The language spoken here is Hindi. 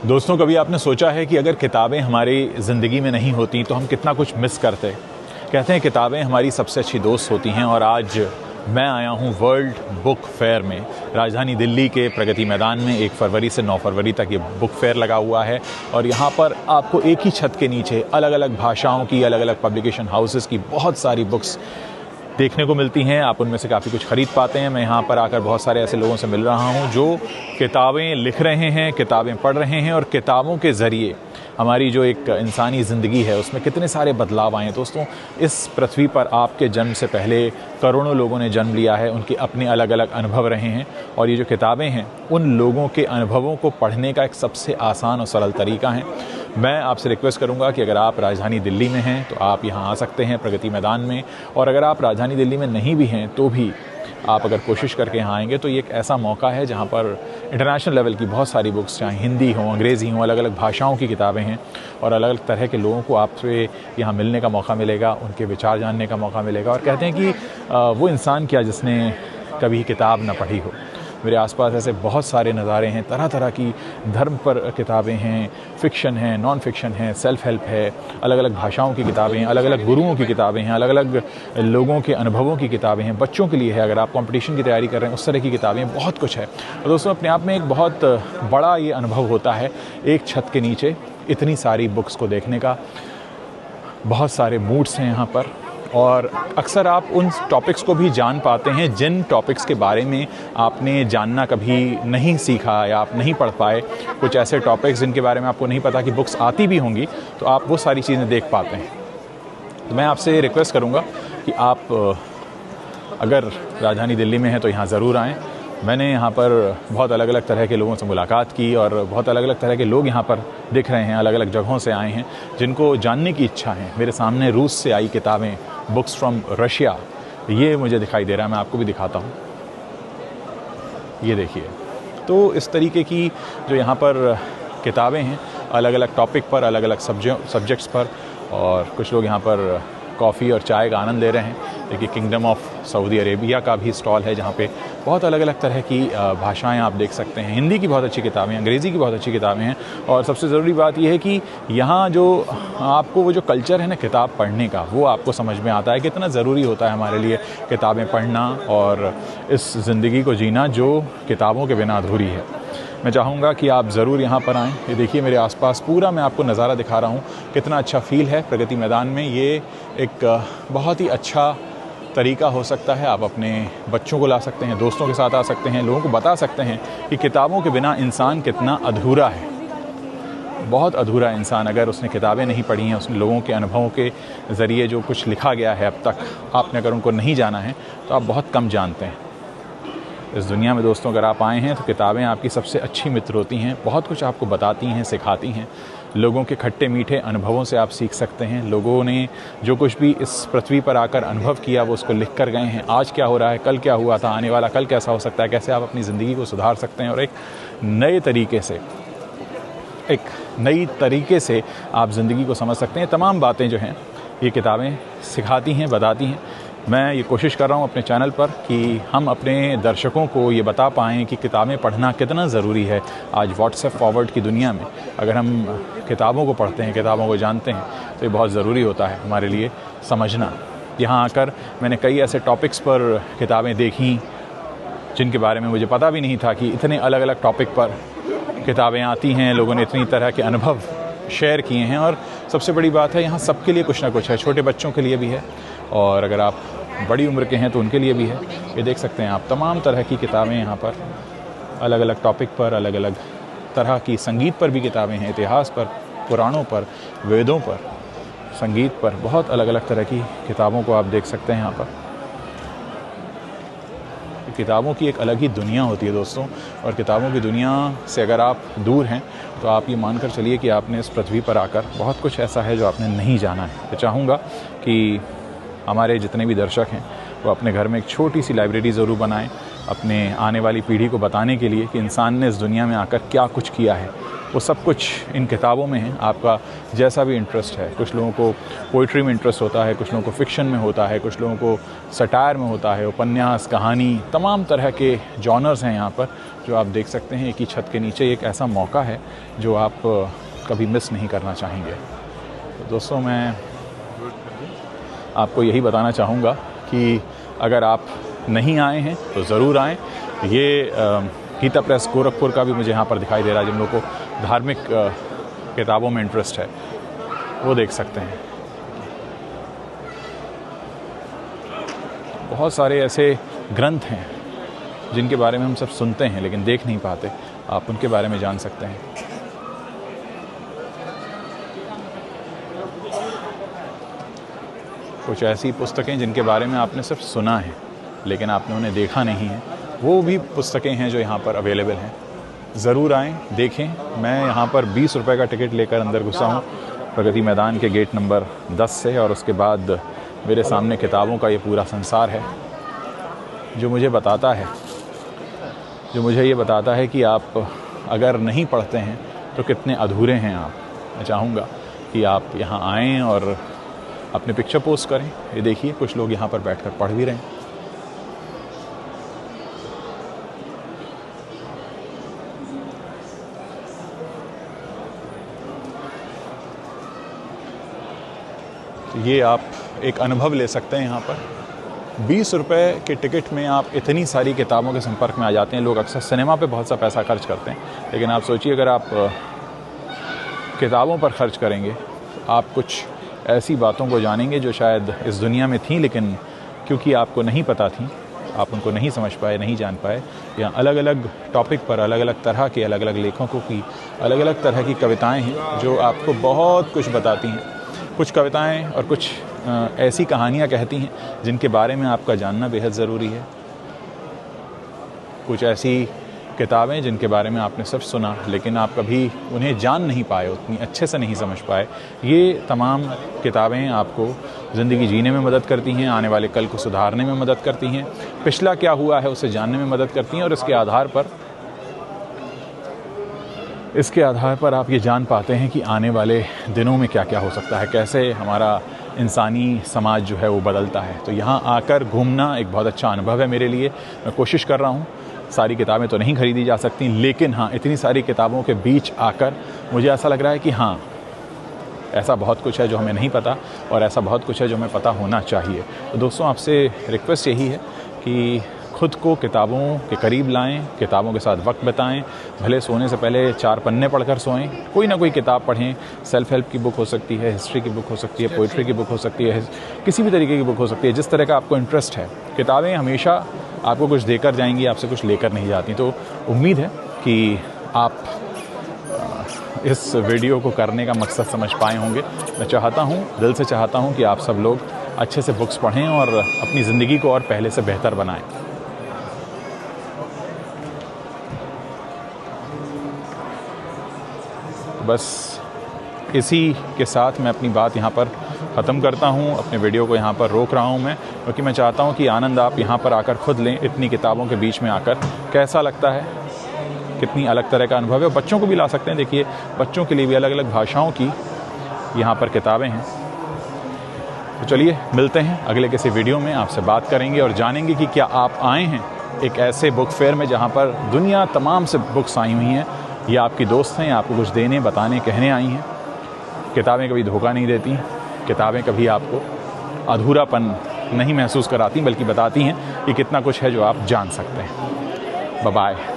दोस्तों, कभी आपने सोचा है कि अगर किताबें हमारी ज़िंदगी में नहीं होती तो हम कितना कुछ मिस करते। कहते हैं किताबें हमारी सबसे अच्छी दोस्त होती हैं। और आज मैं आया हूँ वर्ल्ड बुक फेयर में। राजधानी दिल्ली के प्रगति मैदान में 1 फरवरी से 9 फरवरी तक ये बुक फेयर लगा हुआ है। और यहाँ पर आपको एक ही छत के नीचे अलग अलग भाषाओं की, अलग अलग पब्लिकेशन हाउसेस की बहुत सारी बुक्स देखने को मिलती हैं। आप उनमें से काफ़ी कुछ ख़रीद पाते हैं। मैं यहाँ पर आकर बहुत सारे ऐसे लोगों से मिल रहा हूँ जो किताबें लिख रहे हैं, किताबें पढ़ रहे हैं और किताबों के ज़रिए हमारी जो एक इंसानी ज़िंदगी है उसमें कितने सारे बदलाव आए हैं। दोस्तों, इस पृथ्वी पर आपके जन्म से पहले करोड़ों लोगों ने जन्म लिया है, उनके अपने अलग अलग अनुभव रहे हैं। और ये जो किताबें हैं उन लोगों के अनुभवों को पढ़ने का एक सबसे आसान और सरल तरीका है। मैं आपसे रिक्वेस्ट करूंगा कि अगर आप राजधानी दिल्ली में हैं तो आप यहाँ आ सकते हैं प्रगति मैदान में। और अगर आप राजधानी दिल्ली में नहीं भी हैं तो भी आप अगर कोशिश करके यहाँ आएंगे तो ये एक ऐसा मौका है जहाँ पर इंटरनेशनल लेवल की बहुत सारी बुक्स, चाहे हिंदी हो, अंग्रेज़ी हो, अलग अलग भाषाओं की किताबें हैं। और अलग अलग तरह के लोगों को आपसे यहाँ मिलने का मौका मिलेगा, उनके विचार जानने का मौका मिलेगा। और कहते हैं कि वो इंसान क्या जिसने कभी किताब ना पढ़ी हो। मेरे आसपास ऐसे बहुत सारे नज़ारे हैं, तरह तरह की धर्म पर किताबें हैं, फ़िक्शन है, नॉन फिक्शन है, सेल्फ़ हेल्प है, अलग अलग भाषाओं की किताबें हैं, अलग अलग गुरुओं की किताबें हैं, अलग अलग लोगों के अनुभवों की किताबें हैं। बच्चों के लिए है, अगर आप कंपटीशन की तैयारी कर रहे हैं उस तरह की किताबें, बहुत कुछ है। और दोस्तों, अपने आप में एक बहुत बड़ा ये अनुभव होता है एक छत के नीचे इतनी सारी बुक्स को देखने का। बहुत सारे मूड्स हैं यहाँ पर और अक्सर आप उन टॉपिक्स को भी जान पाते हैं जिन टॉपिक्स के बारे में आपने जानना कभी नहीं सीखा या आप नहीं पढ़ पाए। कुछ ऐसे टॉपिक्स जिनके बारे में आपको नहीं पता कि बुक्स आती भी होंगी, तो आप वो सारी चीज़ें देख पाते हैं। तो मैं आपसे रिक्वेस्ट करूँगा कि आप अगर राजधानी दिल्ली में हैं तो यहाँ ज़रूर आएँ। मैंने यहाँ पर बहुत अलग अलग तरह के लोगों से मुलाकात की और बहुत अलग अलग तरह के लोग यहाँ पर दिख रहे हैं, अलग अलग जगहों से आए हैं जिनको जानने की इच्छा है। मेरे सामने रूस से आई किताबें, बुक्स फ्रॉम रशिया, ये मुझे दिखाई दे रहा है। मैं आपको भी दिखाता हूँ, ये देखिए। तो इस तरीके की जो यहाँ पर किताबें हैं, अलग अलग टॉपिक पर, अलग अलग सब्जेक्ट्स पर। और कुछ लोग यहाँ पर कॉफ़ी और चाय का आनंद ले रहे हैं। देखिए, किंगडम ऑफ सऊदी अरेबिया का भी स्टॉल है जहाँ पे बहुत अलग अलग तरह की भाषाएं आप देख सकते हैं। हिंदी की बहुत अच्छी किताबें, अंग्रेज़ी की बहुत अच्छी किताबें हैं। और सबसे ज़रूरी बात यह है कि यहाँ जो आपको वो जो कल्चर है ना किताब पढ़ने का, वो आपको समझ में आता है कितना ज़रूरी होता है हमारे लिए किताबें पढ़ना और इस ज़िंदगी को जीना जो किताबों के बिना अधूरी है। मैं चाहूँगा कि आप ज़रूर यहाँ पर आएँ। ये देखिए, मेरे आसपास पूरा मैं आपको नज़ारा दिखा रहा हूँ, कितना अच्छा फ़ील है प्रगति मैदान में। ये एक बहुत ही अच्छा तरीका हो सकता है। आप अपने बच्चों को ला सकते हैं, दोस्तों के साथ आ सकते हैं, लोगों को बता सकते हैं कि किताबों के बिना इंसान कितना अधूरा है, बहुत अधूरा इंसान। अगर उसने किताबें नहीं पढ़ी हैं, उसने लोगों के अनुभवों के ज़रिए जो कुछ लिखा गया है अब तक, आपने अगर उनको नहीं जाना है तो आप बहुत कम जानते हैं इस दुनिया में। दोस्तों, अगर आप आए हैं तो किताबें आपकी सबसे अच्छी मित्र होती हैं। बहुत कुछ आपको बताती हैं, सिखाती हैं। लोगों के खट्टे मीठे अनुभवों से आप सीख सकते हैं। लोगों ने जो कुछ भी इस पृथ्वी पर आकर अनुभव किया वो उसको लिख कर गए हैं। आज क्या हो रहा है, कल क्या हुआ था, आने वाला कल कैसा हो सकता है, कैसे आप अपनी ज़िंदगी को सुधार सकते हैं और एक नए तरीके से आप ज़िंदगी को समझ सकते हैं। तमाम बातें जो हैं ये किताबें सिखाती हैं, बताती हैं। मैं ये कोशिश कर रहा हूँ अपने चैनल पर कि हम अपने दर्शकों को ये बता पाएँ कि किताबें पढ़ना कितना ज़रूरी है। आज व्हाट्सएप फॉरवर्ड की दुनिया में अगर हम किताबों को पढ़ते हैं, किताबों को जानते हैं, तो ये बहुत ज़रूरी होता है हमारे लिए समझना। यहाँ आकर मैंने कई ऐसे टॉपिक्स पर किताबें देखी जिनके बारे में मुझे पता भी नहीं था कि इतने अलग अलग टॉपिक पर किताबें आती हैं। लोगों ने इतनी तरह के अनुभव शेयर किए हैं। और सबसे बड़ी बात है, यहाँ सबके लिए कुछ ना कुछ है। छोटे बच्चों के लिए भी है और अगर आप बड़ी उम्र के हैं तो उनके लिए भी है। ये देख सकते हैं आप, तमाम तरह की किताबें यहाँ पर, अलग अलग टॉपिक पर, अलग अलग तरह की। संगीत पर भी किताबें हैं, इतिहास पर, पुराणों पर, वेदों पर, संगीत पर, बहुत अलग अलग तरह की किताबों को आप देख सकते हैं यहाँ पर। किताबों की एक अलग ही दुनिया होती है दोस्तों। और किताबों की दुनिया से अगर आप दूर हैं तो आप ये मानकर चलिए कि आपने इस पृथ्वी पर आकर बहुत कुछ ऐसा है जो आपने नहीं जाना है। मैं चाहूँगा कि हमारे जितने भी दर्शक हैं वो अपने घर में एक छोटी सी लाइब्रेरी ज़रूर बनाएं, अपने आने वाली पीढ़ी को बताने के लिए कि इंसान ने इस दुनिया में आकर क्या कुछ किया है। वो सब कुछ इन किताबों में है। आपका जैसा भी इंटरेस्ट है, कुछ लोगों को पोइट्री में इंटरेस्ट होता है, कुछ लोगों को फ़िक्शन में होता है, कुछ लोगों को सटायर में होता है, उपन्यास, कहानी, तमाम तरह के जॉनर्स हैं यहाँ पर। जो आप देख सकते हैं एक ही छत के नीचे, एक ऐसा मौका है जो आप कभी मिस नहीं करना चाहेंगे। तो दोस्तों, मैं आपको यही बताना चाहूँगा कि अगर आप नहीं आए हैं तो ज़रूर आएँ। ये गीता प्रेस गोरखपुर का भी मुझे यहाँ पर दिखाई दे रहा है। जिन लोगों को धार्मिक किताबों में इंटरेस्ट है वो देख सकते हैं। बहुत सारे ऐसे ग्रंथ हैं जिनके बारे में हम सब सुनते हैं लेकिन देख नहीं पाते, आप उनके बारे में जान सकते हैं। कुछ ऐसी पुस्तकें जिनके बारे में आपने सिर्फ सुना है लेकिन आपने उन्हें देखा नहीं है, वो भी पुस्तकें हैं जो यहाँ पर अवेलेबल हैं। ज़रूर आएँ, देखें। मैं यहाँ पर 20 रुपए का टिकट लेकर अंदर घुसा हूँ प्रगति मैदान के गेट नंबर 10 से, और उसके बाद मेरे सामने किताबों का ये पूरा संसार है जो मुझे ये बताता है कि आप अगर नहीं पढ़ते हैं तो कितने अधूरे हैं आप। मैं चाहूँगा कि आप यहाँ आएँ और अपने पिक्चर पोस्ट करें। ये देखिए, कुछ लोग यहाँ पर बैठकर पढ़ भी रहे हैं। तो ये आप एक अनुभव ले सकते हैं यहाँ पर। 20 रुपए के टिकट में आप इतनी सारी किताबों के संपर्क में आ जाते हैं। लोग अक्सर सिनेमा पे बहुत सा पैसा खर्च करते हैं, लेकिन आप सोचिए अगर आप किताबों पर खर्च करेंगे आप कुछ ऐसी बातों को जानेंगे जो शायद इस दुनिया में थी, लेकिन क्योंकि आपको नहीं पता थी, आप उनको नहीं समझ पाए, नहीं जान पाए। या अलग अलग टॉपिक पर अलग अलग तरह के अलग अलग लेखकों की अलग अलग तरह की कविताएँ हैं जो आपको बहुत कुछ बताती हैं। कुछ कविताएं और कुछ ऐसी कहानियां कहती हैं जिनके बारे में आपका जानना बेहद ज़रूरी है। कुछ ऐसी किताबें जिनके बारे में आपने सिर्फ सुना लेकिन आप कभी उन्हें जान नहीं पाए, उतनी अच्छे से नहीं समझ पाए। ये तमाम किताबें आपको ज़िंदगी जीने में मदद करती हैं, आने वाले कल को सुधारने में मदद करती हैं, पिछला क्या हुआ है उसे जानने में मदद करती हैं, और इसके आधार पर आप ये जान पाते हैं कि आने वाले दिनों में क्या क्या हो सकता है, कैसे हमारा इंसानी समाज जो है वो बदलता है। तो यहाँ आकर घूमना एक बहुत अच्छा अनुभव है मेरे लिए। मैं कोशिश कर रहा हूँ, सारी किताबें तो नहीं खरीदी जा सकती, लेकिन हाँ, इतनी सारी किताबों के बीच आकर मुझे ऐसा लग रहा है कि हाँ, ऐसा बहुत कुछ है जो हमें नहीं पता और ऐसा बहुत कुछ है जो हमें पता होना चाहिए। तो दोस्तों, आपसे रिक्वेस्ट यही है कि खुद को किताबों के करीब लाएं, किताबों के साथ वक्त बिताएं। भले सोने से पहले 4 पन्ने पढ़कर सोएं, कोई ना कोई किताब पढ़ें। सेल्फ हेल्प की बुक हो सकती है, हिस्ट्री की बुक हो सकती है, पोइट्री की बुक हो सकती है, किसी भी तरीके की बुक हो सकती है, जिस तरह का आपको इंटरेस्ट है। किताबें हमेशा आपको कुछ देकर जाएंगी, आपसे कुछ लेकर नहीं जाती। तो उम्मीद है कि आप इस वीडियो को करने का मकसद समझ पाए होंगे। मैं चाहता हूँ, दिल से चाहता हूँ कि आप सब लोग अच्छे से बुक्स पढ़ें और अपनी ज़िंदगी को और पहले से बेहतर बनाएं। बस इसी के साथ मैं अपनी बात यहाँ पर ख़त्म करता हूँ, अपने वीडियो को यहाँ पर रोक रहा हूँ मैं, क्योंकि मैं चाहता हूँ कि आनंद आप यहाँ पर आकर खुद लें। इतनी किताबों के बीच में आकर कैसा लगता है, कितनी अलग तरह का अनुभव है। बच्चों को भी ला सकते हैं, देखिए बच्चों के लिए भी अलग अलग भाषाओं की यहाँ पर किताबें हैं। तो चलिए मिलते हैं अगले किसी वीडियो में, आपसे बात करेंगे और जानेंगे कि क्या आप आए हैं एक ऐसे बुक फेयर में जहाँ पर दुनिया तमाम से बुक्स आई हुई हैं। ये आपकी दोस्त हैं, आपको कुछ देने, बताने, कहने आई हैं। किताबें कभी धोखा नहीं देती, किताबें कभी आपको अधूरापन नहीं महसूस कराती, बल्कि बताती हैं कि कितना कुछ है जो आप जान सकते हैं। Bye bye.